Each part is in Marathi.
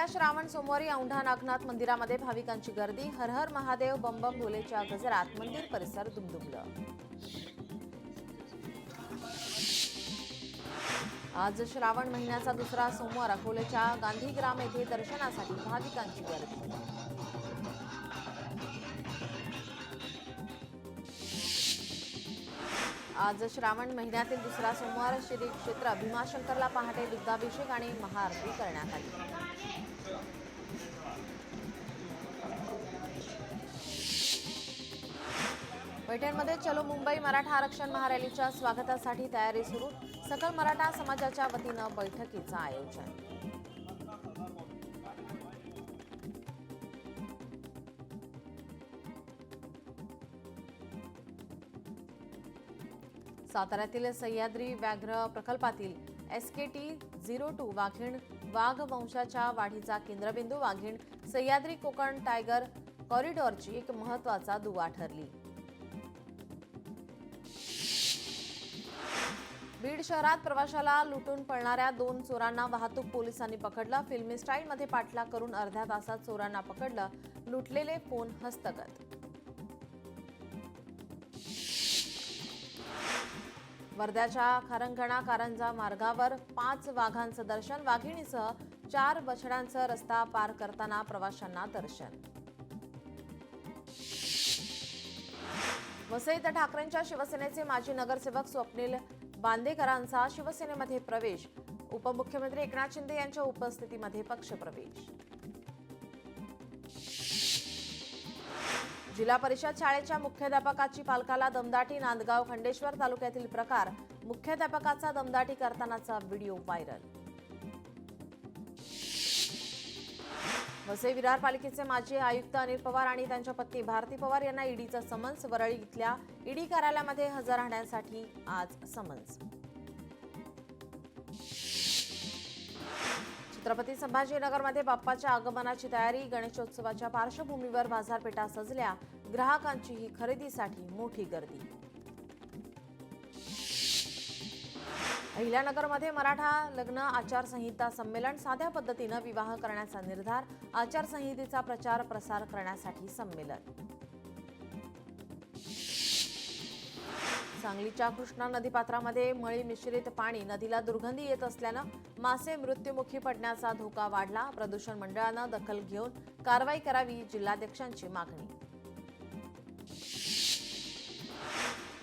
येणाऱ्या श्रावण सोमवारी औंढा नागनाथ मंदिरामध्ये भाविकांची गर्दी. हर हर महादेव बम बम भोलेच्या गजरात मंदिर परिसर दुमदुमलं. आज श्रावण महिन्याचा दुसरा सोमवार. अकोल्याच्या गांधीग्राम येथे दर्शनासाठी भाविकांची गर्दी. आज श्रावण महिन्यातील दुसरा सोमवार. श्री क्षेत्र भीमाशंकरला पहाटे दुग्धाभिषेक आणि महाआरती करण्यात आली. पैठणमध्ये चलो मुंबई मराठा आरक्षण महारॅलीच्या स्वागतासाठी तयारी सुरू. सकल मराठा समाजाच्या वतीनं बैठकीचं आयोजन. साताऱ्यातील सह्याद्री व्याघ्र प्रकल्पातील SKT-02 वाघीण वाघ वंशाच्या वाढीचा केंद्रबिंदू. वाघीण सह्याद्री कोकण टायगर कॉरिडॉरची एक महत्त्वाचा दुवा ठरली. बीड शहरात प्रवाशाला लुटून पळणाऱ्या 2 चोरांना वाहतूक पोलिसांनी पकडलं. फिल्मी स्टाईलमध्ये पाठलाग करून अर्ध्या तासात चोरांना पकडलं. लुटलेले फोन हस्तगत. वर्ध्याच्या खारंगणा कारंजा मार्गावर 5 वाघांचं दर्शन. वाघिणीसह 4 बछड्यांचं रस्ता पार करताना प्रवाशांना दर्शन. वसईत ठाकरेंच्या शिवसेनेचे माजी नगरसेवक स्वप्नील बांदेकरांचा शिवसेनेमध्ये प्रवेश. उपमुख्यमंत्री एकनाथ शिंदे यांच्या उपस्थितीमध्ये पक्षप्रवेश. जिल्हा परिषद शाळेच्या मुख्याध्यापकाची पालकाला दमदाटी. नांदगाव खंडेश्वर तालुक्यातील प्रकार. मुख्याध्यापकाचा दमदाटी करतानाचा व्हिडिओ व्हायरल. वसई विरार पालिकेचे माजी आयुक्त अनिल पवार आणि त्यांच्या पत्नी भारती पवार यांना ईडीचं समन्स. वरळी इथल्या ईडी कार्यालयामध्ये हजर राहण्यासाठी आज समन्स. छत्रपती संभाजीनगरमध्ये बाप्पाच्या आगमनाची तयारी. गणेशोत्सवाच्या पार्श्वभूमीवर बाजारपेठा सजल्या. ग्राहकांचीही खरेदीसाठी मोठी गर्दी. अहिल्यानगरमध्ये मराठा लग्न आचारसंहिता संमेलन. साध्या पद्धतीनं विवाह करण्याचा निर्धार. आचारसंहितेचा प्रचार प्रसार करण्यासाठी संमेलन. सांगलीच्या कृष्णा नदीपात्रामध्ये मळी मिश्रित पाणी. नदीला दुर्गंधी येत असल्यानं मासे मृत्युमुखी पडण्याचा धोका वाढला. प्रदूषण मंडळानं दखल घेऊन कारवाई करावी. जिल्हाध्यक्षांची मागणी.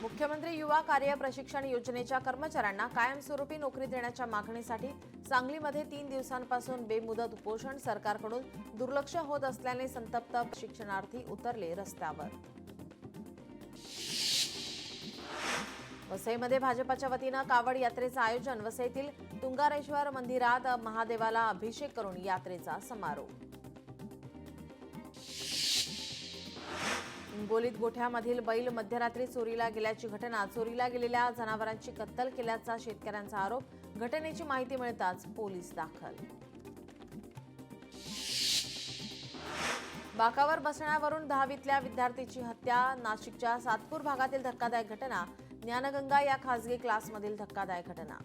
मुख्यमंत्री युवा कार्य प्रशिक्षण योजनेच्या कर्मचाऱ्यांना कायमस्वरूपी नोकरी देण्याच्या मागणीसाठी सांगलीमध्ये 3 दिवसांपासून बेमुदत उपोषण. सरकारकडून दुर्लक्ष होत असल्याने संतप्त प्रशिक्षणार्थी उतरले रस्त्यावर. वसईमध्ये भाजपच्या वतीनं कावड यात्रेचं आयोजन. वसईतील तुंगारेश्वर मंदिरात महादेवाला अभिषेक करून यात्रेचा समारोप. हिंगोलीत गोठ्यामधील बैल मध्यरात्री चोरीला गेल्याची घटना. चोरीला गेलेल्या जनावरांची कत्तल केल्याचा शेतकऱ्यांचा आरोप. घटनेची माहिती मिळताच पोलीस दाखल. बाकावर बसण्यावरून 10वीतल्या विद्यार्थीची हत्या. नाशिकच्या सातपूर भागातील धक्कादायक घटना. ज्ञानगंगा या खासगी क्लासमधील धक्कादायक घटना.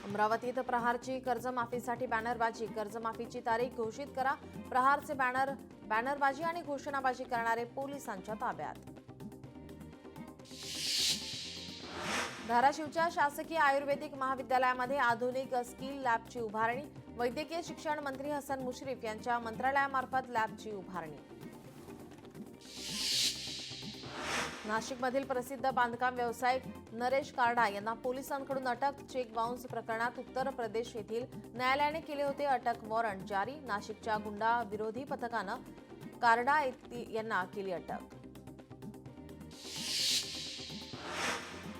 अमरावतीत प्रहारची कर्जमाफीसाठी बॅनरबाजी. कर्जमाफीची तारीख घोषित करा. प्रहारचे बॅनरबाजी आणि घोषणाबाजी करणारे पोलिसांच्या ताब्यात. धाराशिवच्या शासकीय आयुर्वेदिक महाविद्यालयामध्ये आधुनिक स्किल लॅबची उभारणी. वैद्यकीय शिक्षण मंत्री हसन मुश्रीफ यांच्या मंत्रालयामार्फत लॅबची उभारणी. नाशिकमधील प्रसिद्ध बांधकाम व्यावसायिक नरेश कार्डा यांना पोलिसांकडून अटक. चेक बाउन्स प्रकरणात उत्तर प्रदेश येथील न्यायालयाने केले होते अटक वॉरंट जारी. नाशिकच्या गुंडा विरोधी पथकानं कार्डा यांना केली अटक.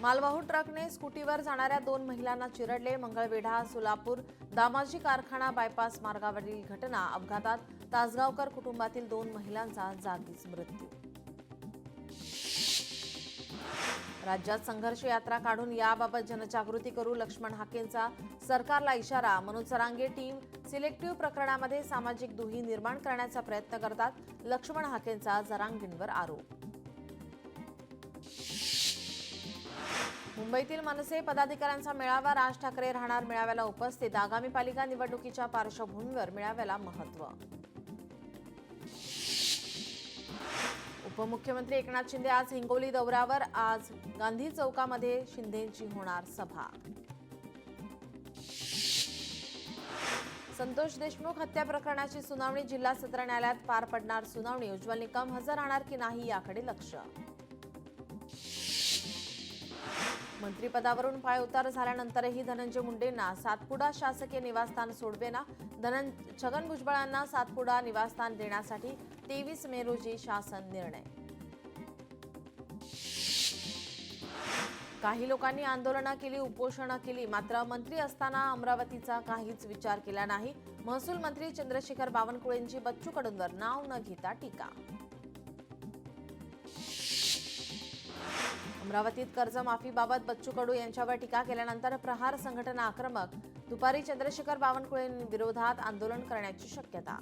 मालवाहू ट्रकने स्कूटीवर जाणाऱ्या 2 महिलांना चिरडले. मंगळवेढा सोलापूर दामाजी कारखाना बायपास मार्गावरील घटना. अपघातात तासगावकर कुटुंबातील 2 महिलांचा जागीच मृत्यू. राज्यात संघर्ष यात्रा काढून याबाबत जनजागृती करू. लक्ष्मण हाकेंचा सरकारला इशारा. मनोज सरांगे टीम सिलेक्टिव्ह प्रकरणामध्ये सामाजिक दुही निर्माण करण्याचा प्रयत्न करतात. लक्ष्मण हाकेंचा जरांगेंवर आरोप. मुंबईतील मनसे पदाधिकाऱ्यांचा मेळावा, राज ठाकरे राहणार मेळाव्याला उपस्थित. आगामी पालिका निवडणुकीच्या पार्श्वभूमीवर मेळाव्याला महत्त्व. उपमुख्यमंत्री एकनाथ शिंदे आज हिंगोली दौऱ्यावर. आज गांधी चौकामध्ये शिंदेंची होणार सभा. संतोष देशमुख हत्या प्रकरणाची सुनावणी, जिल्हा सत्र न्यायालयात पार पडणार सुनावणी. उज्ज्वल निकम हजर राहणार की नाही याकडे लक्ष. मंत्रिपदावरून पायउतार झाल्यानंतरही धनंजय मुंडेंना सातपुडा शासकीय निवासस्थान सोडवेना. छगन भुजबळांना सातपुडा निवासस्थान देण्यासाठी 23 मे रोजी शासन निर्णय. काही लोकांनी आंदोलनं केली, उपोषणं केली, मात्र मंत्री असताना अमरावतीचा काहीच विचार केला नाही. महसूल मंत्री चंद्रशेखर बावनकुळेंची बच्चू कडूंवर नाव न घेता टीका. अमरावतीत कर्जमाफीबाबत बच्चू कडू यांच्यावर टीका केल्यानंतर प्रहार संघटना आक्रमक. दुपारी चंद्रशेखर बावनकुळेंविरोधात आंदोलन करण्याची शक्यता.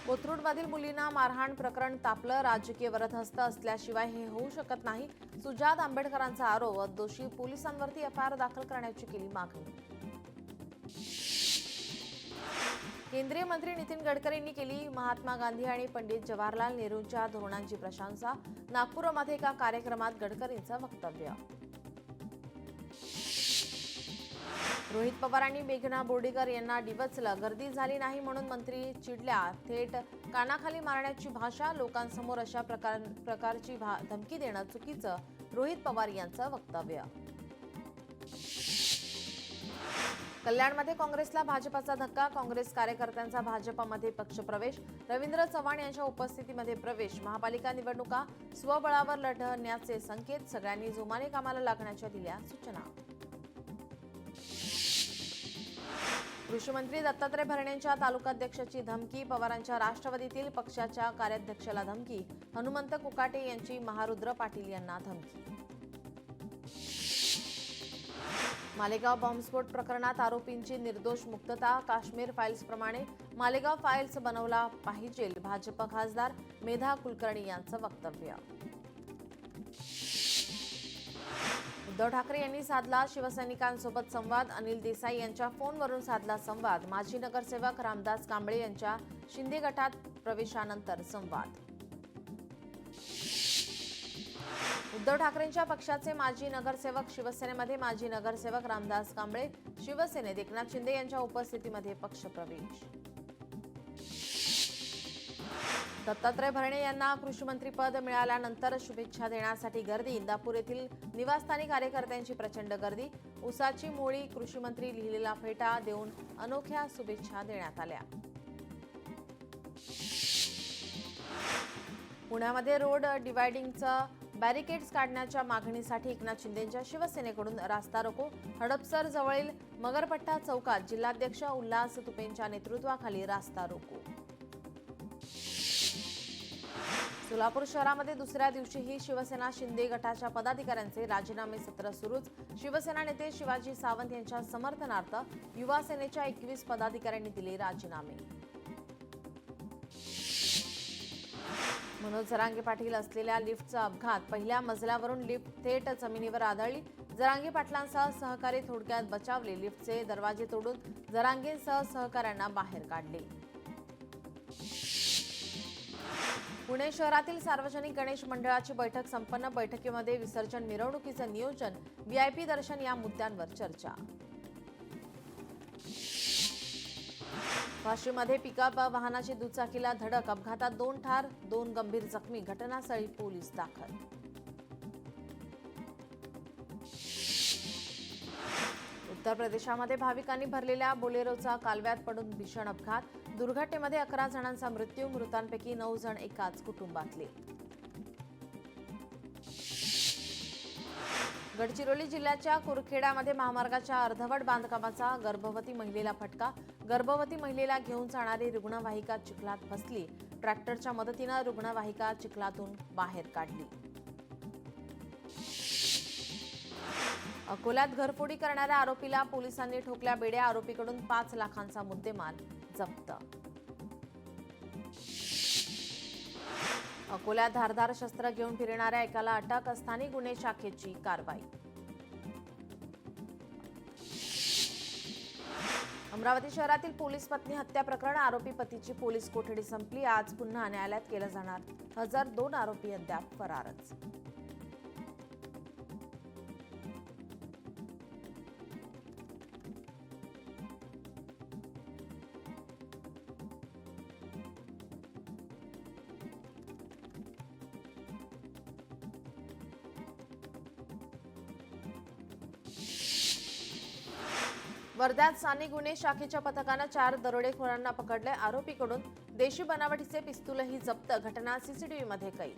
कोथरूडमधील मुलींना मारहाण प्रकरण तापलं. राजकीय वरदहस्त असल्याशिवाय हे होऊ शकत नाही. सुजात आंबेडकरांचा आरोप. दोषी पोलिसांवरती एफआयआर दाखल करण्याची केली मागणी. केंद्रीय मंत्री नितीन गडकरींनी केली महात्मा गांधी आणि पंडित जवाहरलाल नेहरूंच्या धोरणांची प्रशंसा. नागपूरमध्ये एका कार्यक्रमात गडकरींचं वक्तव्य. रोहित पवारांनी मेघना बोर्डीकर यांना डिवचलं. गर्दी झाली नाही म्हणून मंत्री चिडल्या. थेट कानाखाली मारण्याची भाषा. लोकांसमोर अशा प्रकारची धमकी देणं चुकीचं. रोहित पवार यांचं वक्तव्य. कल्याणमध्ये काँग्रेसला भाजपाचा धक्का. काँग्रेस कार्यकर्त्यांचा भाजपामध्ये पक्षप्रवेश. रवींद्र चव्हाण यांच्या उपस्थितीमध्ये प्रवेश. महापालिका निवडणुका स्वबळावर लढण्याचे संकेत. सगळ्यांनी जोमाने कामाला लागण्याच्या दिल्या सूचना. कृषीमंत्री दत्तात्रय भरणेंच्या तालुकाध्यक्षाची धमकी. पवारांच्या राष्ट्रवादीतील पक्षाच्या कार्याध्यक्षाला धमकी. हनुमंत कुकाटे यांची महारुद्र पाटील यांना धमकी. मालेगाव बॉम्बस्फोट प्रकरणात आरोपींची निर्दोष मुक्तता. काश्मीर फाईल्सप्रमाणे मालेगाव फाईल्स बनवला पाहिजे. भाजप खासदार मेधा कुलकर्णी यांचं वक्तव्य. उद्धव ठाकरे यांनी साधला शिवसैनिकांसोबत संवाद. अनिल देसाई यांच्या फोनवरून साधला संवाद. माजी नगरसेवक रामदास कांबळे यांच्या शिंदे गटात प्रवेशानंतर संवाद. उद्धव ठाकरेंच्या पक्षाचे माजी नगरसेवक शिवसेनेमध्ये. माजी नगरसेवक रामदास कांबळे शिवसेनेत. एकनाथ शिंदे यांच्या उपस्थितीमध्ये पक्षप्रवेश. दत्तात्रय भरणे यांना कृषीमंत्रीपद मिळाल्यानंतर शुभेच्छा देण्यासाठी गर्दी. इंदापूर येथील निवासस्थानी कार्यकर्त्यांची प्रचंड गर्दी. उसाची मोळी कृषीमंत्री लिहिलेला फेटा देऊन अनोख्या शुभेच्छा देण्यात आल्या. पुण्यामध्ये रोड डिवायडिंगचं बॅरिकेड्स काढण्याच्या मागणीसाठी एकनाथ शिंदेंच्या शिवसेनेकडून रास्ता रोको. हडपसर जवळील मगरपट्टा चौकात जिल्हाध्यक्ष उल्हास तुपेंच्या नेतृत्वाखाली रास्ता रोको. सोलापूर शहरामध्ये दुसऱ्या दिवशीही शिवसेना शिंदे गटाच्या पदाधिकाऱ्यांचे राजीनामे सत्र सुरूच. शिवसेना नेते शिवाजी सावंत यांच्या समर्थनार्थ युवा सेनेच्या 21 पदाधिकाऱ्यांनी दिले राजीनामे. मनोज जरांगे पाटील असलेल्या लिफ्टचा अपघात. पहिल्या मजल्यावरून लिफ्ट थेट जमिनीवर आदळली. जरांगे पाटलांसह सहकारी थोडक्यात बचावले. लिफ्टचे दरवाजे तोडून जरांगेंसह सहकाऱ्यांना बाहेर काढले. पुणे शहरातील सार्वजनिक गणेश मंडळाची बैठक संपन्न. बैठकीमध्ये विसर्जन मिरवणुकीचं नियोजन, व्हीआयपी दर्शन या मुद्द्यांवर चर्चा. वाशीमध्ये पिकअप वाहनाची दुचाकीला धडक. अपघातात 2 ठार, 2 गंभीर जखमी. घटनास्थळी पोलीस दाखल. उत्तर प्रदेशामध्ये भाविकांनी भरलेल्या बोलेरोचा कालव्यात पडून भीषण अपघात. दुर्घटनेमध्ये 11 जणांचा मृत्यू. मृतांपैकी 9 जण एकाच कुटुंबातले. गडचिरोली जिल्ह्याच्या कुरखेड्यामध्ये महामार्गाच्या अर्धवट बांधकामाचा गर्भवती महिलेला फटका. गर्भवती महिलेला घेऊन जाणारी रुग्णवाहिका चिखलात फसली. ट्रॅक्टरच्या मदतीनं रुग्णवाहिका चिखलातून बाहेर काढली. अकोल्यात घरफोडी करणाऱ्या आरोपीला पोलिसांनी ठोकल्या बेड्या. आरोपीकडून 5 लाखांचा मुद्देमाल जप्त. अकोल्यात धारदार शस्त्र घेऊन फिरणाऱ्या एकाला अटक, स्थानिक गुन्हे शाखेची कारवाई. अमरावती शहरातील पोलीस पत्नी हत्या प्रकरण, आरोपी पतीची पोलीस कोठडी संपली. आज पुन्हा न्यायालयात केलं जाणार हजर. 2 आरोपी अद्याप फरारच. वर्ध्यात स्थानिक गुन्हे शाखेच्या पथकानं 4 दरोडेखोरांना पकडले. आरोपीकडून देशी बनावटीचे पिस्तूलही जप्त. घटना सीसीटीव्हीमध्ये कैद.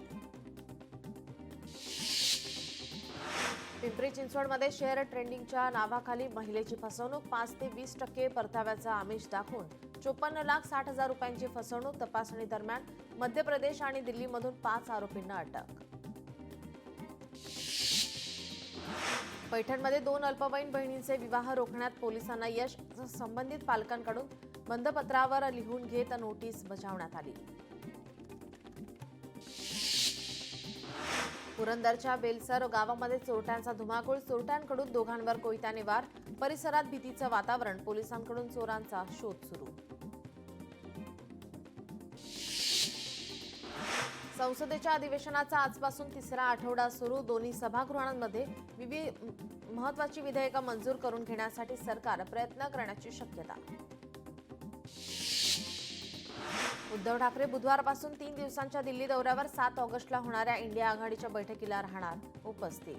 पिंपरी चिंचवडमध्ये शेअर ट्रेडिंगच्या नावाखाली महिलेची फसवणूक. 5 ते 20% परताव्याचा आमिष दाखवून 54,60,000 रुपयांची फसवणूक. तपासणी दरम्यान मध्य प्रदेश आणि दिल्लीमधून 5 आरोपींना अटक. पैठणमध्ये 2 अल्पवयीन बहिणींचे विवाह रोखण्यात पोलिसांना यश. संबंधित पालकांकडून बंधपत्रावर लिहून घेत नोटीस बजावण्यात आली. पुरंदरच्या बेलसर गावामध्ये चोरट्यांचा धुमाकूळ. चोरट्यांकडून दोघांवर कोयत्याने वार. परिसरात भीतीचं वातावरण. पोलिसांकडून चोरांचा शोध सुरू. संसदेच्या अधिवेशनाचा आजपासून 3रा आठवडा सुरू. दोन्ही सभागृहांमध्ये विविध महत्त्वाची विधेयकं मंजूर करून घेण्यासाठी सरकार प्रयत्न करण्याची शक्यता. उद्धव ठाकरे बुधवारपासून 3 दिवसांच्या दिल्ली दौऱ्यावर. 7 ऑगस्टला होणाऱ्या इंडिया आघाडीच्या बैठकीला राहणार उपस्थित.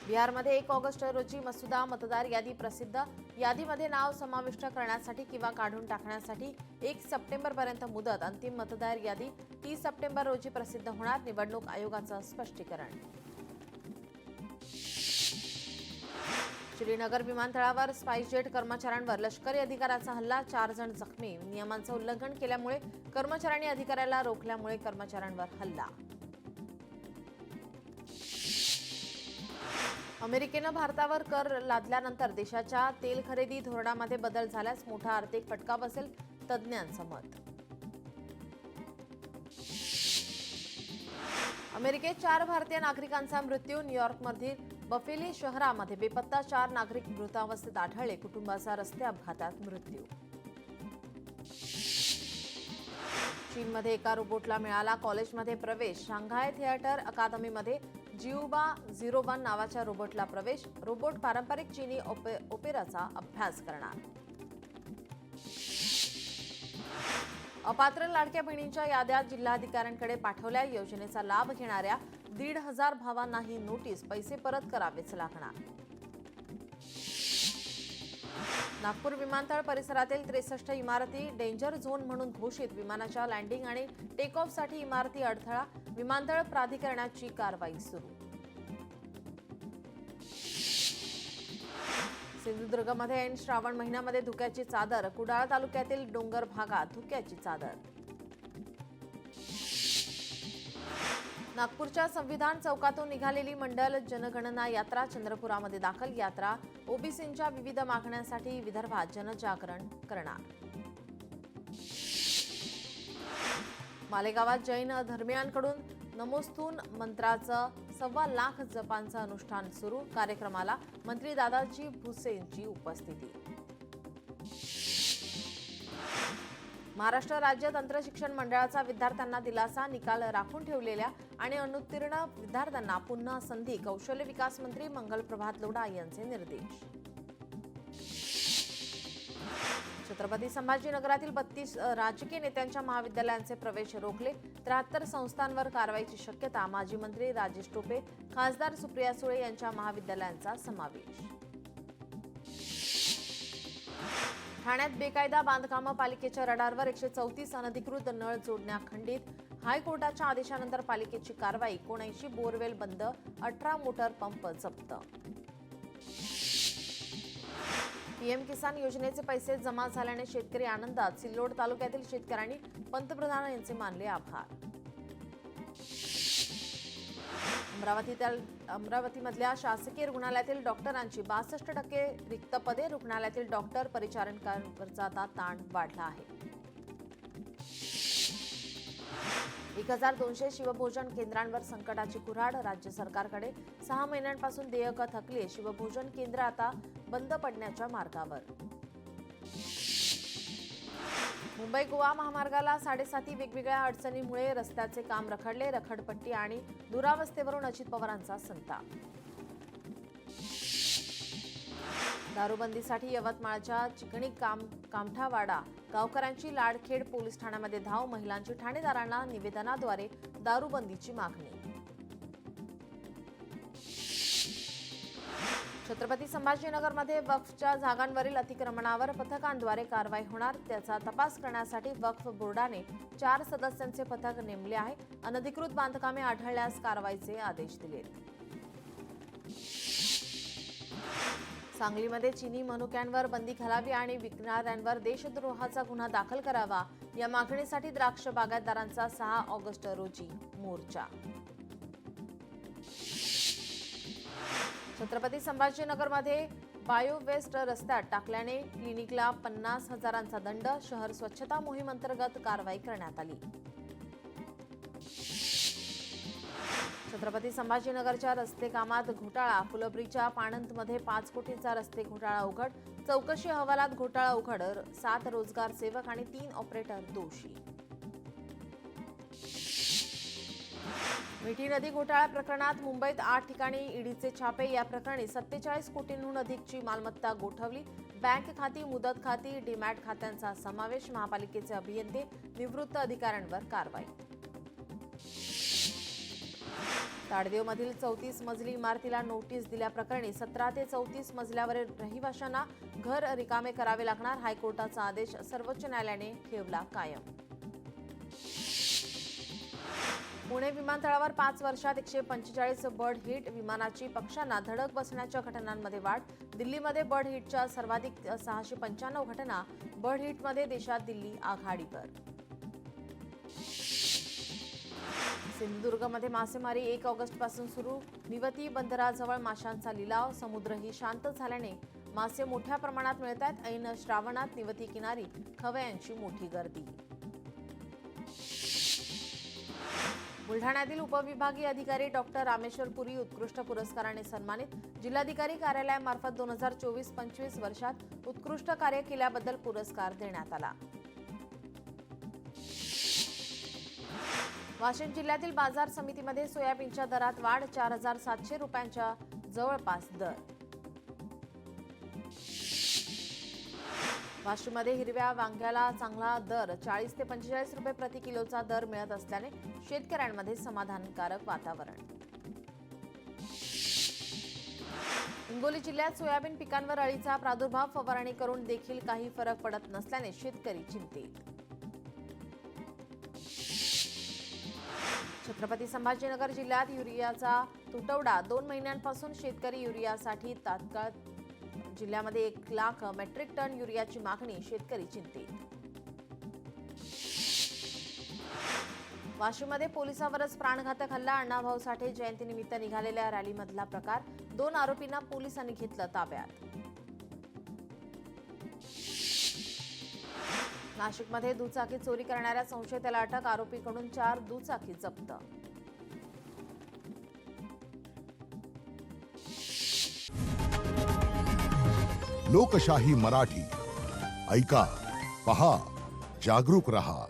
बिहारमध्ये 1 ऑगस्ट रोजी मसुदा मतदार यादी प्रसिद्ध. यादीमध्ये नाव समाविष्ट करण्यासाठी किंवा काढून टाकण्यासाठी 1 सप्टेंबरपर्यंत मुदत. अंतिम मतदार यादी 30 सप्टेंबर रोजी प्रसिद्ध होणार. निवडणूक आयोगाचं स्पष्टीकरण. श्रीनगर विमानतळावर स्पाइसजेट कर्मचाऱ्यांवर लष्करी अधिकाऱ्याचा हल्ला. 4 जण जखमी. नियमांचं उल्लंघन केल्यामुळे कर्मचाऱ्यांनी अधिकाऱ्याला रोखल्यामुळे कर्मचाऱ्यांवर हल्ला. अमेरिकेनं भारतावर कर लादल्यानंतर देशाच्या तेल खरेदी धोरणामध्ये बदल झाल्यास मोठा आर्थिक फटका बसेल, तज्ज्ञांचं मत. अमेरिकेत 4 भारतीय नागरिकांचा मृत्यू. न्यूयॉर्कमधील बफेली शहरामध्ये बेपत्ता 4 नागरिक मृतावस्थेत आढळले. कुटुंबाचा रस्ते अपघातात मृत्यू. चीनमध्ये एका रोबोटला मिळाला कॉलेजमध्ये प्रवेश. शांघाय थिएटर अकादमीमध्ये जिओबा 01 नावाच्या रोबोटला प्रवेश. रोबोट पारंपरिक चीनी ओपेराचा अभ्यास करणार. अपात्र लाडक्या बहिणींच्या याद्या जिल्हाधिकाऱ्यांकडे पाठवल्या. योजनेचा लाभ घेणाऱ्या 1,500 भावांनाही नोटीस. पैसे परत करावेच लागणार. नागपूर विमानतळ परिसरातील 63 इमारती डेंजर झोन म्हणून घोषित. विमानाच्या लँडिंग आणि टेक ऑफसाठी इमारती अडथळा. विमानतळ प्राधिकरणाची कारवाई सुरू. सिंधुदुर्गमध्ये ऐन श्रावण महिन्यामध्ये धुक्याची चादर. कुडाळ तालुक्यातील डोंगर भागात धुक्याची चादर. नागपूरच्या संविधान चौकातून निघालेली मंडल जनगणना यात्रा चंद्रपुरामध्ये दाखल. यात्रा ओबीसींच्या विविध मागण्यांसाठी विदर्भात जनजागरण करणार. मालेगावात जैन धर्मीयांकडून नमोस्तून मंत्राचं 1.25 लाख जपांचं अनुष्ठान सुरू. कार्यक्रमाला मंत्री दादाजी भुसेंची उपस्थिती. महाराष्ट्र राज्य तंत्रशिक्षण मंडळाचा विद्यार्थ्यांना दिलासा. निकाल राखून ठेवलेल्या आणि अनुत्तीर्ण विद्यार्थ्यांना पुन्हा संधी. कौशल्य विकास मंत्री मंगलप्रभात लोढा यांचे निर्देश. छत्रपती संभाजीनगरातील 32 राजकीय नेत्यांच्या महाविद्यालयांचे प्रवेश रोखले. 73 संस्थांवर कारवाईची शक्यता. माजी मंत्री राजेश टोपे, खासदार सुप्रिया सुळे यांच्या महाविद्यालयांचा समावेश. ठाण्यात बेकायदा बांधकामं. पालिकेच्या रडारवर. 134 अनधिकृत नळ जोडण्या खंडित. हायकोर्टाच्या आदेशानंतर पालिकेची कारवाई. 79 बोरवेल बंद. 18 मोटर पंप जप्त. पीएम किसान योजनेचे पैसे जमा झाल्याने शेतकरी आनंदात. सिल्लोड तालुक्यातील शेतकऱ्यांनी पंतप्रधान यांचे मानले आभार. अमरावतीमधल्या शासकीय रुग्णालयातील डॉक्टरांची 62% रिक्त पदे. रुग्णालयातील डॉक्टर परिचारकांवरचा आता ताण वाढला आहे. 1200 शिवभोजन केंद्रांवर संकटाची कुऱ्हाड. राज्य सरकारकडे 6 महिन्यांपासून देयकं थकली. शिवभोजन केंद्र आता बंद पडण्याच्या मार्गावर. मुंबई गोवा महामार्गाला 7.5 वेगवेगळ्या अडचणींमुळे रस्त्याचे काम रखडले. रखडपट्टी आणि दुरावस्थेवरून अजित पवारांचा संताप. दारूबंदीसाठी यवतमाळच्या चिकणी कामठावाडा गावकऱ्यांची लाडखेड पोलीस ठाण्यामध्ये धाव. महिलांची ठाणेदारांना निवेदनाद्वारे दारूबंदीची मागणी. छत्रपती संभाजीनगरमध्ये वक्फच्या जागांवरील अतिक्रमणावर पथकांद्वारे कारवाई होणार. त्याचा तपास करण्यासाठी वक्फ बोर्डाने 4 सदस्यांचे पथक नेमले आहे. अनधिकृत बांधकामे आढळल्यास कारवाईचे आदेश दिलेत. सांगलीमध्ये चिनी मनुक्यांवर बंदी घालावी आणि विकणाऱ्यांवर देशद्रोहाचा गुन्हा दाखल करावा या मागणीसाठी द्राक्ष बागायतदारांचा 6 ऑगस्ट रोजी मोर्चा. छत्रपती संभाजीनगरमध्ये बायोवेस्ट रस्त्यात टाकल्याने क्लिनिकला 50,000चा दंड. शहर स्वच्छता मोहीम अंतर्गत कारवाई करण्यात आली. छत्रपती संभाजीनगरच्या रस्ते कामात घोटाळा. फुलंब्रीच्या पाणंदमध्ये 5 कोटींचा रस्ते घोटाळा उघड. चौकशी अहवालात घोटाळा उघड. 7 रोजगार सेवक आणि 3 ऑपरेटर दोषी. मिठी नदी घोटाळा प्रकरणात मुंबईत 8 ठिकाणी ईडीचे छापे. या प्रकरणी 47 कोटींहून अधिकची मालमत्ता गोठवली. बँक खाती, मुदत खाती, डीमॅट खात्यांचा समावेश. महापालिकेचे अभियंते, निवृत्त अधिकाऱ्यांवर कारवाई. ताडदेवमधील 34 मजली इमारतीला नोटीस दिल्याप्रकरणी 17 ते 34 मजल्यावरील रहिवाशांना घर रिकामे करावे लागणार. हायकोर्टाचा आदेश सर्वोच्च न्यायालयाने ठेवला कायम. पुणे विमानतळावर 5 वर्षात 145 बर्ड हिट. विमानाची पक्ष्यांना धडक बसण्याच्या घटनांमध्ये वाढ. दिल्लीमध्ये बर्ड हिटच्या सर्वाधिक 695 घटना. बर्ड हिटमध्ये देशात दिल्ली आघाडीवर. सिंधुदुर्गमध्ये मासेमारी 1 ऑगस्टपासून सुरू. निवती बंदराजवळ माशांचा लिलाव. समुद्रही शांत झाल्याने मासे मोठ्या प्रमाणात मिळत आहेत. ऐन श्रावणात निवती किनारी खवय्यांची मोठी गर्दी. बुलढाण्यातील उपविभागीय अधिकारी डॉक्टर रामेश्वर पुरी उत्कृष्ट पुरस्काराने सन्मानित. जिल्हाधिकारी कार्यालयामार्फत 2024-25 वर्षात उत्कृष्ट कार्य केल्याबद्दल पुरस्कार देण्यात आला. वाशिम जिल्ह्यातील बाजार समितीमध्ये सोयाबीनच्या दरात वाढ. 4,700 रुपयांच्या जवळपास दर. वाशिममध्ये हिरव्या वांग्याला चांगला दर. 40 ते 45 रुपये प्रति किलोचा दर मिळत असल्याने शेतकऱ्यांमध्ये समाधानकारक वातावरण. हिंगोली जिल्ह्यात सोयाबीन पिकांवर अळीचा प्रादुर्भाव. फवारणी करून देखील काही फरक पडत नसल्याने शेतकरी चिंतेत. छत्रपती संभाजीनगर जिल्ह्यात युरियाचा तुटवडा. 2 महिन्यांपासून शेतकरी युरियासाठी तात्काळ. जिल्ह्यामध्ये 1 लाख मेट्रिक टन युरियाची मागणी. शेतकरी चिंतेत. वाशिममध्ये पोलिसावरच प्राणघातक हल्ला. अण्णाभाऊ साठे जयंतीनिमित्त निघालेल्या रॅलीमधला प्रकार. 2 आरोपींना पोलिसांनी घेतलं ताब्यात. नाशिकमध्ये दुचाकी चोरी करणाऱ्या संशयिताला अटक. आरोपीकडून 4 दुचाकी जप्त. लोकशाही मराठी ऐका, पहा, जागरूक रहा.